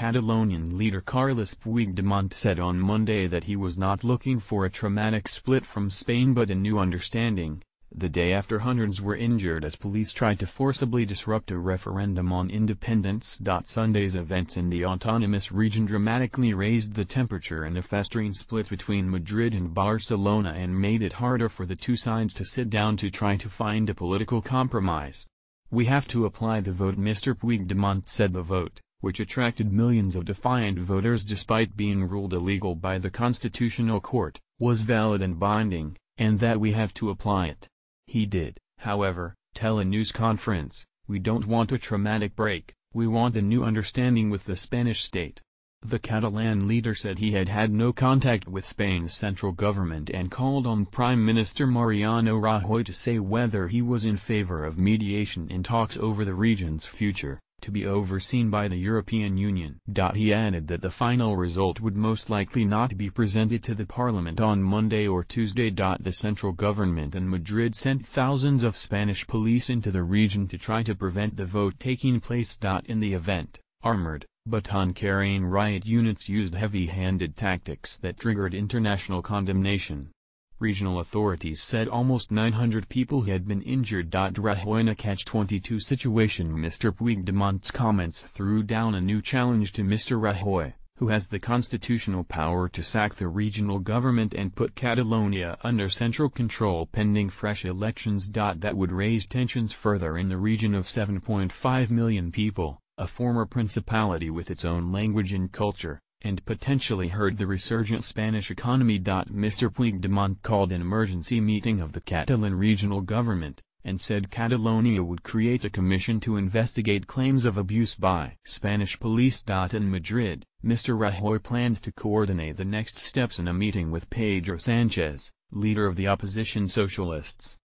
Catalonian leader Carles Puigdemont said on Monday that he was not looking for a traumatic split from Spain but a new understanding, the day after hundreds were injured as police tried to forcibly disrupt a referendum on independence. Sunday's events in the autonomous region dramatically raised the temperature in a festering split between Madrid and Barcelona and made it harder for the two sides to sit down to try to find a political compromise. "We have to apply the vote," Mr. Puigdemont said. The vote, which attracted millions of defiant voters despite being ruled illegal by the Constitutional Court, was valid and binding, and that we have to apply it. He did, however, tell a news conference, "We don't want a traumatic break, we want a new understanding with the Spanish state." The Catalan leader said he had had no contact with Spain's central government and called on Prime Minister Mariano Rajoy to say whether he was in favor of mediation in talks over the region's future, to be overseen by the European Union. He added that the final result would most likely not be presented to the parliament on Monday or Tuesday. The central government in Madrid sent thousands of Spanish police into the region to try to prevent the vote taking place. In the event, armored, baton-carrying riot units used heavy-handed tactics that triggered international condemnation. Regional authorities said almost 900 people had been injured. Rajoy in a catch-22 situation. Mr. Puigdemont's comments threw down a new challenge to Mr. Rajoy, who has the constitutional power to sack the regional government and put Catalonia under central control pending fresh elections. That would raise tensions further in the region of 7.5 million people, a former principality with its own language and culture, and potentially hurt the resurgent Spanish economy. Mr. Puigdemont called an emergency meeting of the Catalan regional government, and said Catalonia would create a commission to investigate claims of abuse by Spanish police. In Madrid, Mr. Rajoy planned to coordinate the next steps in a meeting with Pedro Sánchez, leader of the opposition socialists.